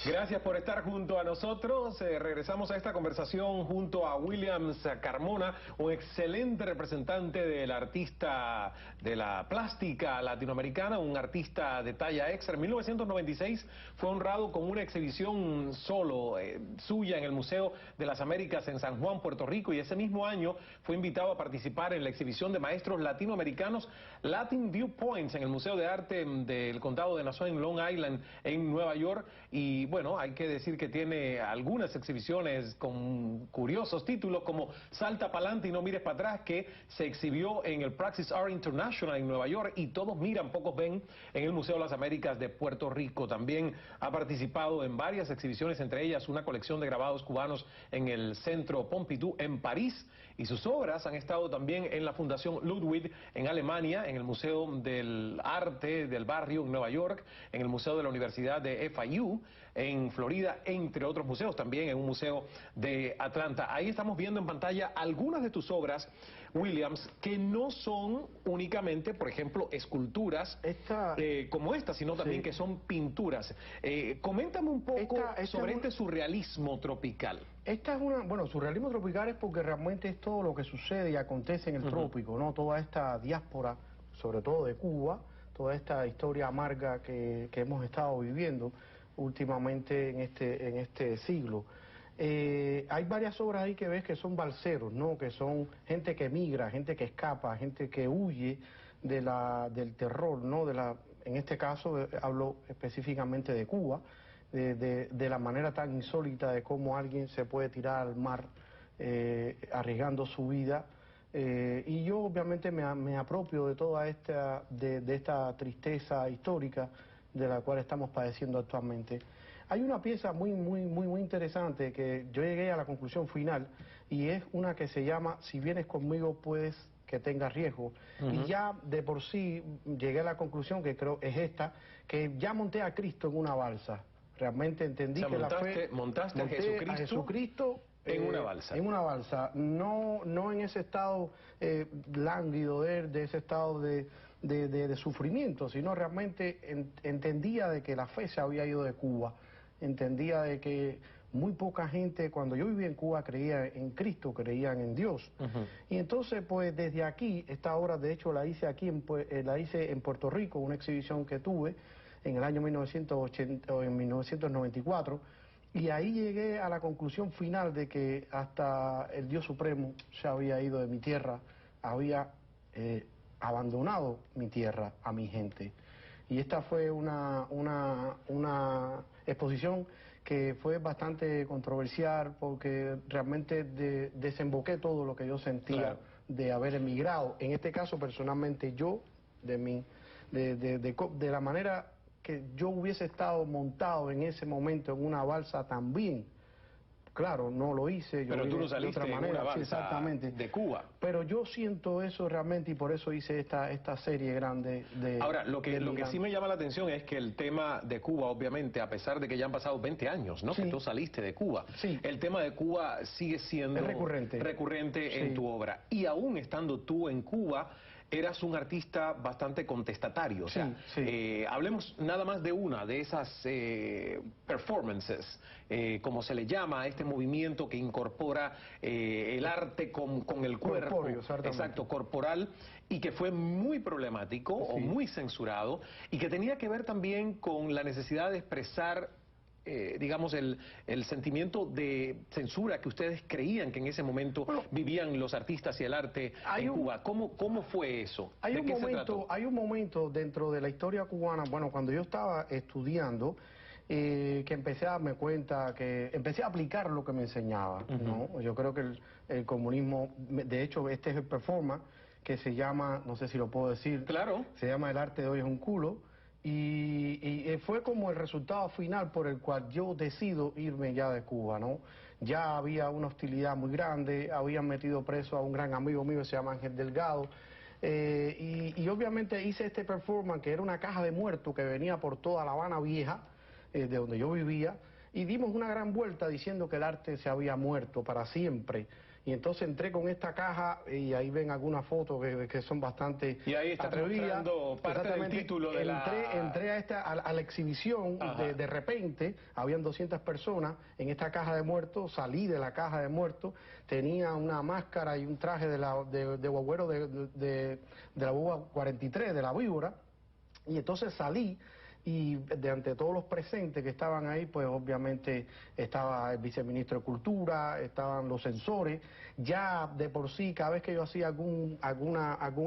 Gracias por estar junto a nosotros. Regresamos a esta conversación junto a Williams Carmona, un excelente representante del artista de la plástica latinoamericana, un artista de talla extra. En 1996 fue honrado con una exhibición solo suya en el Museo de las Américas en San Juan, Puerto Rico, y ese mismo año fue invitado a participar en la exhibición de maestros latinoamericanos Latin Viewpoints en el Museo de Arte del Condado de Nassau en Long Island, en Nueva York. Y bueno, hay que decir que tiene algunas exhibiciones con curiosos títulos como Salta pa'lante y no mires para atrás, que se exhibió en el Praxis Art International en Nueva York, y Todos miran, pocos ven, en el Museo de las Américas de Puerto Rico. También ha participado en varias exhibiciones, entre ellas una colección de grabados cubanos en el Centro Pompidou en París, y sus obras han estado también en la Fundación Ludwig en Alemania, en el Museo del Arte del Barrio en Nueva York, en el Museo de la Universidad de FIU en Florida, entre otros museos, también en un museo de Atlanta. Ahí estamos viendo en pantalla algunas de tus obras, Williams, que no son únicamente, por ejemplo, esculturas como esta, sino también que son pinturas. Coméntame un poco sobre este surrealismo tropical. Esta es bueno, surrealismo tropical es porque realmente es todo lo que sucede y acontece en el trópico, ¿no? Toda esta diáspora, sobre todo de Cuba, toda esta historia amarga que hemos estado viviendo últimamente en este siglo. Hay varias obras ahí que ves que son balseros, ¿no? Que son gente que migra, gente que escapa, gente que huye del terror, ¿no? En este caso hablo específicamente de Cuba, de la manera tan insólita de cómo alguien se puede tirar al mar arriesgando su vida. Y yo obviamente me apropio de toda esta tristeza histórica de la cual estamos padeciendo actualmente. Hay una pieza muy interesante que yo llegué a la conclusión final, y es una que se llama Si vienes conmigo puedes que tengas riesgo. Y ya de por sí llegué a la conclusión, que creo es esta, que ya monté a Cristo en una balsa. Realmente entendí que montaste a Jesucristo en una balsa. En una balsa, no en ese estado lánguido de ese estado de sufrimiento, sino realmente entendía de que la fe se había ido de Cuba, entendía de que muy poca gente, cuando yo vivía en Cuba, creía en Cristo, creían en Dios. Y entonces, pues desde aquí, esta obra de hecho la hice aquí, la hice en Puerto Rico, una exhibición que tuve en el año 1980 o en 1994, y ahí llegué a la conclusión final de que hasta el Dios Supremo se había ido de mi tierra, había abandonado mi tierra a mi gente. Y esta fue una exposición que fue bastante controversial, porque realmente desemboqué todo lo que yo sentía de haber emigrado. En este caso, personalmente, yo, de la manera que yo hubiese estado montado en ese momento en una balsa también. Claro, no lo hice. Pero tú no saliste de otra manera, en una balsa, exactamente, de Cuba. Pero yo siento eso realmente, y por eso hice esta serie grande de... Ahora, lo que sí me llama la atención es que el tema de Cuba, obviamente, a pesar de que ya han pasado 20 años, ¿no? Sí. Que tú saliste de Cuba. Sí. El tema de Cuba sigue siendo recurrente en tu obra. Y aún estando tú en Cuba, eras un artista bastante contestatario. O sea, hablemos nada más de una de esas performances, como se le llama a este movimiento que incorpora el arte con el cuerpo, exacto, corporal, y que fue muy problemático o muy censurado, y que tenía que ver también con la necesidad de expresar digamos, el sentimiento de censura que ustedes creían que en ese momento vivían los artistas y el arte en Cuba. ¿Cómo fue eso? Hay un momento dentro de la historia cubana, bueno, cuando yo estaba estudiando, que empecé a darme cuenta, que empecé a aplicar lo que me enseñaba, ¿no? Yo creo que el comunismo, de hecho, este es el performance que se llama, no sé si lo puedo decir, se llama El arte de hoy es un culo. Y fue como el resultado final por el cual yo decido irme ya de Cuba, ¿no? Ya había una hostilidad muy grande, habían metido preso a un gran amigo mío que se llama Ángel Delgado, y obviamente hice este performance que era una caja de muertos que venía por toda La Habana Vieja, de donde yo vivía, y dimos una gran vuelta diciendo que el arte se había muerto para siempre. Y entonces entré con esta caja y ahí ven algunas fotos que son bastante y ahí estás atrevidas. mostrando parte del título de entré a la exhibición, de repente, habían 200 personas en esta caja de muertos, salí de la caja de muertos, tenía una máscara y un traje de guagüero de la boba 43, de la víbora, y entonces salí. Y de ante todos los presentes que estaban ahí, pues obviamente estaba el viceministro de Cultura, estaban los censores. Ya de por sí, cada vez que yo hacía algún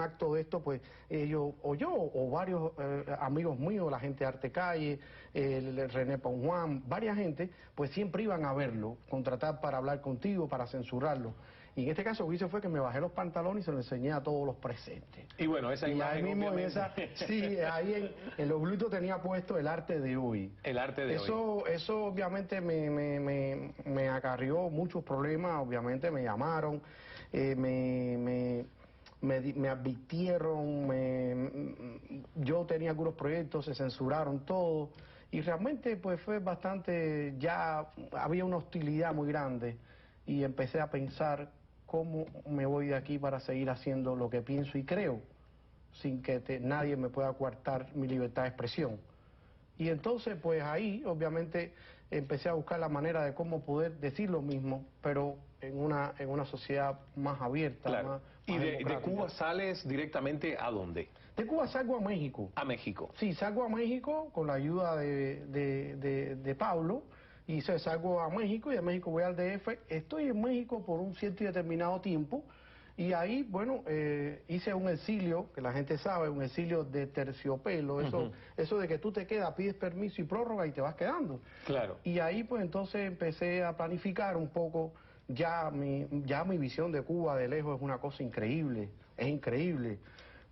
acto de esto, pues ellos, o yo, o varios amigos míos, la gente de Arte Calle, el René Ponjuan, varias gente, pues siempre iban a verlo, contratar para hablar contigo, para censurarlo. Y en este caso lo que hice fue que me bajé los pantalones y se lo enseñé a todos los presentes. Y bueno, esa imagen ahí mismo obviamente... sí, ahí en los glúteos tenía puesto el arte de hoy. El arte de hoy. Eso obviamente me acarrió muchos problemas, obviamente me llamaron, me advirtieron, yo tenía algunos proyectos, se censuraron todo, y realmente pues fue bastante, ya había una hostilidad muy grande, y empecé a pensar cómo me voy de aquí para seguir haciendo lo que pienso y creo, sin que nadie me pueda coartar mi libertad de expresión. Y entonces, pues ahí, obviamente, empecé a buscar la manera de cómo poder decir lo mismo, pero en una sociedad más abierta, claro. más ¿Y de Cuba sales directamente a dónde? De Cuba salgo a México. ¿A México? Sí, salgo a México con la ayuda de Pablo, y salgo a México, y de México voy al DF. Estoy en México por un cierto y determinado tiempo, y ahí, bueno, hice un exilio, que la gente sabe, un exilio de terciopelo, eso de que tú te quedas, pides permiso y prórroga y te vas quedando. Claro. Y ahí pues entonces empecé a planificar un poco, ya mi visión de Cuba de lejos es una cosa increíble, es increíble.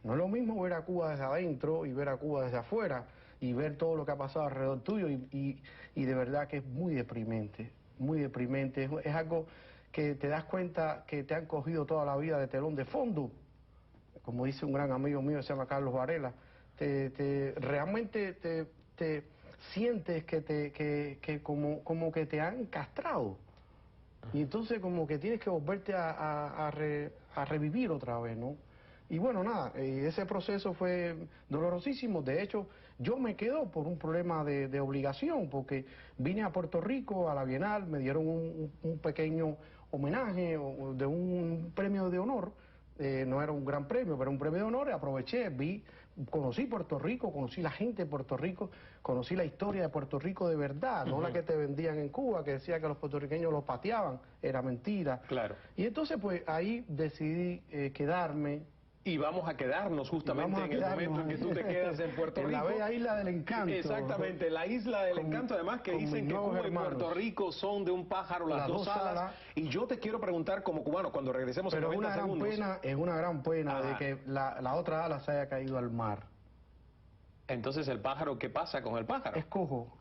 No es lo mismo ver a Cuba desde adentro y ver a Cuba desde afuera, y ver todo lo que ha pasado alrededor tuyo, y de verdad que es muy deprimente, es algo que te das cuenta que te han cogido toda la vida de telón de fondo, como dice un gran amigo mío que se llama Carlos Varela. Realmente te sientes que como que te han castrado, y entonces como que tienes que volverte a revivir otra vez, ¿no? Y bueno, nada, ese proceso fue dolorosísimo. De hecho, yo me quedo por un problema de obligación, porque vine a Puerto Rico a la Bienal, me dieron un pequeño homenaje de un premio de honor. No era un gran premio, pero un premio de honor, y aproveché, conocí Puerto Rico, conocí la gente de Puerto Rico, conocí la historia de Puerto Rico de verdad, no la que te vendían en Cuba, que decía que los puertorriqueños los pateaban, era mentira. Claro. Y entonces pues ahí decidí quedarme. Y vamos a quedarnos justamente en el momento en que tú te quedas en Puerto Rico. En la bella isla del encanto. Exactamente, la isla del encanto, además que dicen que Cuba y Puerto Rico son de un pájaro las dos alas. Y yo te quiero preguntar como cubano, cuando regresemos en 90 segundos. Es una gran pena de que la otra ala se haya caído al mar. Entonces, ¿el pájaro qué pasa con el pájaro? Es cojo.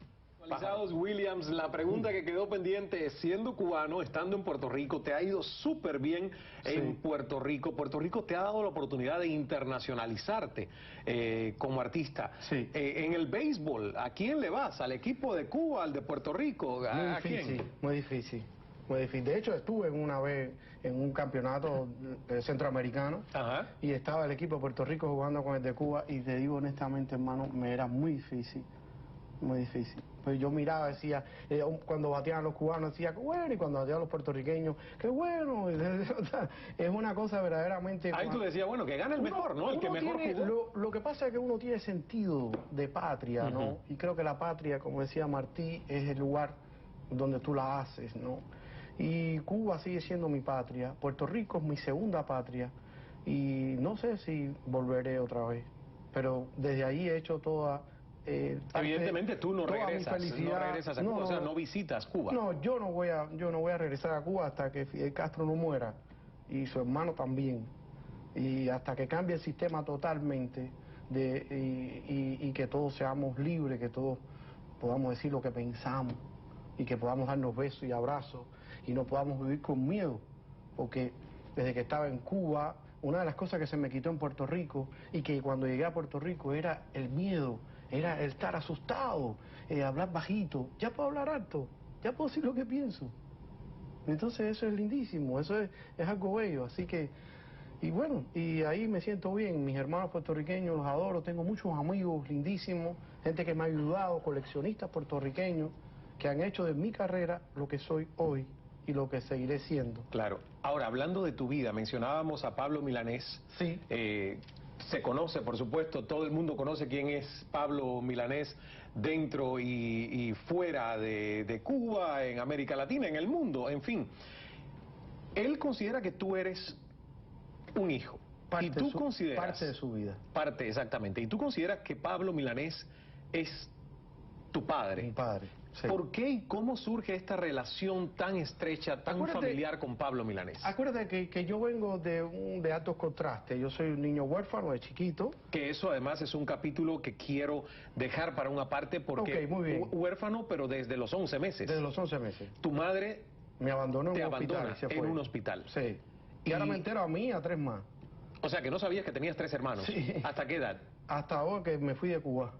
Williams, la pregunta que quedó pendiente es, siendo cubano, estando en Puerto Rico, te ha ido súper bien en Puerto Rico. Puerto Rico te ha dado la oportunidad de internacionalizarte como artista. Sí. En el béisbol, ¿a quién le vas? ¿Al equipo de Cuba, al de Puerto Rico? ¿A quién? Muy difícil. De hecho, estuve una vez en un campeonato centroamericano. Ajá. Y estaba el equipo de Puerto Rico jugando con el de Cuba, y te digo honestamente, hermano, me era muy difícil. Muy difícil. Pues yo miraba, decía, cuando bateaban los cubanos decía, qué bueno, y cuando bateaban los puertorriqueños, qué bueno. Es una cosa verdaderamente... Ahí tú decías, bueno, que gane el mejor, ¿no? El que mejor jugó. Lo que pasa es que uno tiene sentido de patria, ¿no? Y creo que la patria, como decía Martí, es el lugar donde tú la haces, ¿no? Y Cuba sigue siendo mi patria, Puerto Rico es mi segunda patria, y no sé si volveré otra vez, pero desde ahí he hecho toda... evidentemente tú no regresas a Cuba, o sea, no visitas Cuba. No, yo no voy a regresar a Cuba hasta que Fidel Castro no muera, y su hermano también, y hasta que cambie el sistema totalmente, y que todos seamos libres, que todos podamos decir lo que pensamos, y que podamos darnos besos y abrazos, y no podamos vivir con miedo, porque desde que estaba en Cuba, una de las cosas que se me quitó en Puerto Rico, y que cuando llegué a Puerto Rico era el miedo, era el estar asustado, hablar bajito. Ya puedo hablar alto, ya puedo decir lo que pienso. Entonces eso es lindísimo, eso es algo bello, así que, y bueno, y ahí me siento bien, mis hermanos puertorriqueños los adoro, tengo muchos amigos lindísimos, gente que me ha ayudado, coleccionistas puertorriqueños, que han hecho de mi carrera lo que soy hoy y lo que seguiré siendo. Claro. Ahora, hablando de tu vida, mencionábamos a Pablo Milanés. Sí. Se conoce, por supuesto, todo el mundo conoce quién es Pablo Milanés dentro y fuera de Cuba, en América Latina, en el mundo, en fin. Él considera que tú eres un hijo. Y tú consideras... Parte de su vida. Parte, exactamente. Y tú consideras que Pablo Milanés es tu padre. Mi padre, sí. ¿Por qué y cómo surge esta relación tan estrecha, tan familiar con Pablo Milanés? Acuérdate que yo vengo de altos contrastes. Yo soy un niño huérfano de chiquito. Que eso además es un capítulo que quiero dejar para una parte porque muy bien. Huérfano, pero desde los 11 meses. Desde los 11 meses. Tu madre me abandonó te en un hospital. abandona en un hospital. Sí. Y ahora me entero a mí y a 3 más. O sea que no sabías que tenías 3 hermanos. Sí. ¿Hasta qué edad? Hasta ahora que me fui de Cuba.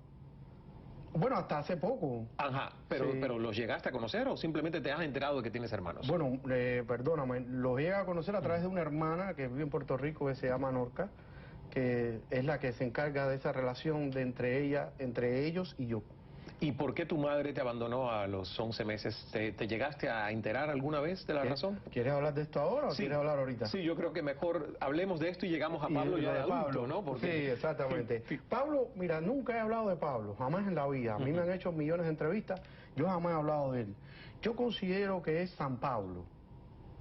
Bueno, hasta hace poco. Ajá, pero, sí. ¿Pero los llegaste a conocer o simplemente te has enterado de que tienes hermanos? Bueno, perdóname, los llegué a conocer a través de una hermana que vive en Puerto Rico, que se llama Norca, que es la que se encarga de esa relación de entre ellos y yo. ¿Y por qué tu madre te abandonó a los 11 meses? ¿Te llegaste a enterar alguna vez de la razón? ¿Quieres hablar de esto ahora o sí. quieres hablar ahorita? Sí, yo creo que mejor hablemos de esto y llegamos a Pablo ya de adulto, ¿no? Porque... Sí, exactamente. Pablo, mira, nunca he hablado de Pablo, jamás en la vida. A mí me han hecho millones de entrevistas, yo jamás he hablado de él. Yo considero que es San Pablo,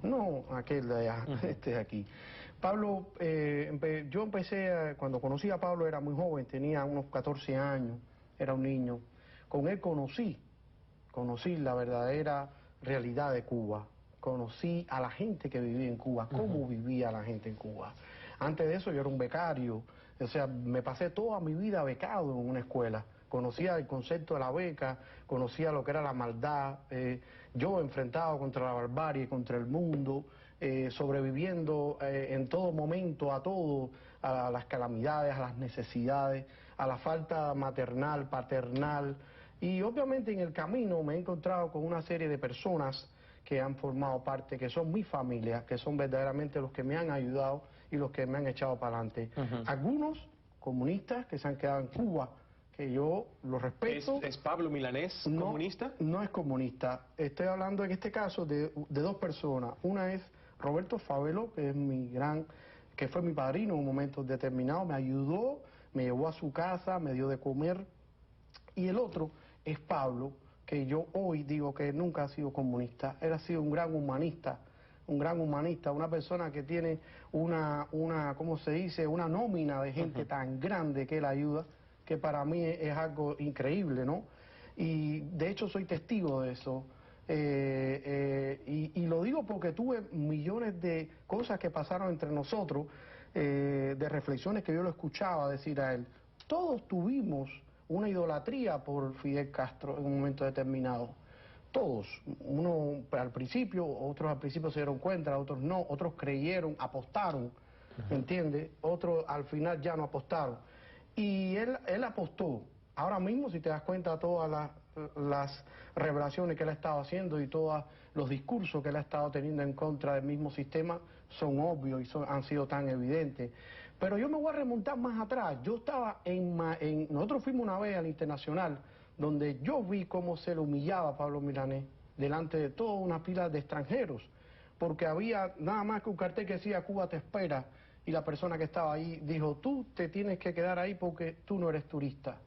no aquel de allá, este de aquí. Pablo, yo empecé, cuando conocí a Pablo era muy joven, tenía unos 14 años, era un niño. Con él conocí la verdadera realidad de Cuba, conocí a la gente que vivía en Cuba, cómo vivía la gente en Cuba. Antes de eso yo era un becario, o sea, me pasé toda mi vida becado en una escuela, conocía el concepto de la beca, conocía lo que era la maldad, yo enfrentado contra la barbarie, contra el mundo, sobreviviendo en todo momento a todo, a las calamidades, a las necesidades, a la falta maternal, paternal. Y obviamente en el camino me he encontrado con una serie de personas que han formado parte, que son mi familia, que son verdaderamente los que me han ayudado y los que me han echado para adelante. Algunos comunistas que se han quedado en Cuba, que yo los respeto. ¿Es Pablo Milanés comunista? No es comunista. Estoy hablando en este caso de 2 personas. Una es Roberto Favelo, que es que fue mi padrino en un momento determinado, me ayudó, me llevó a su casa, me dio de comer. Y el otro es Pablo, que yo hoy digo que nunca ha sido comunista, él ha sido un gran humanista, una persona que tiene ¿cómo se dice?, una nómina de gente tan grande que él ayuda, que para mí es algo increíble, ¿no? Y de hecho soy testigo de eso, y lo digo porque tuve millones de cosas que pasaron entre nosotros, de reflexiones que yo lo escuchaba decir a él. Todos tuvimos una idolatría por Fidel Castro en un momento determinado. Todos. Uno al principio, otros al principio se dieron cuenta, otros no, otros creyeron, apostaron, ¿me entiendes? Otros al final ya no apostaron. Y él apostó. Ahora mismo, si te das cuenta, todas las revelaciones que él ha estado haciendo y todos los discursos que él ha estado teniendo en contra del mismo sistema son obvios y han sido tan evidentes. Pero yo me voy a remontar más atrás. Yo estaba nosotros fuimos una vez al Internacional, donde yo vi cómo se le humillaba a Pablo Milanés delante de toda una pila de extranjeros, porque había nada más que un cartel que decía Cuba te espera, y la persona que estaba ahí dijo, tú te tienes que quedar ahí porque tú no eres turista.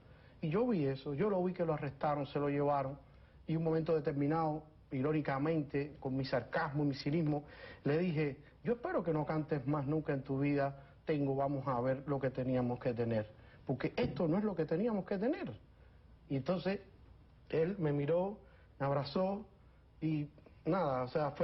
Y yo vi eso, yo lo vi que lo arrestaron, se lo llevaron, y en un momento determinado, irónicamente, con mi sarcasmo, mi cinismo, le dije, yo espero que no cantes más nunca en tu vida, vamos a ver lo que teníamos que tener, porque esto no es lo que teníamos que tener. Y entonces él me miró, me abrazó y nada, o sea,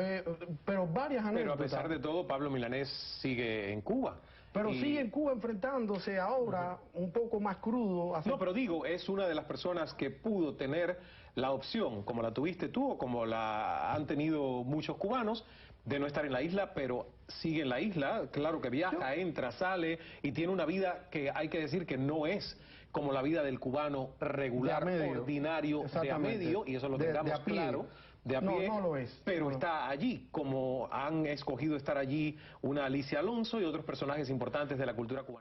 pero varias anécdotas. Pero a pesar de todo, Pablo Milanés sigue en Cuba. Pero sigue en Cuba enfrentándose ahora un poco más crudo. No, pero digo, es una de las personas que pudo tener la opción, como la tuviste tú o como la han tenido muchos cubanos, de no estar en la isla, pero sigue en la isla, claro que viaja, entra, sale y tiene una vida que hay que decir que no es como la vida del cubano regular, ordinario, de a medio, y eso lo tengamos claro, de a pie, no lo es. pero No. está allí, como han escogido estar allí una Alicia Alonso y otros personajes importantes de la cultura cubana.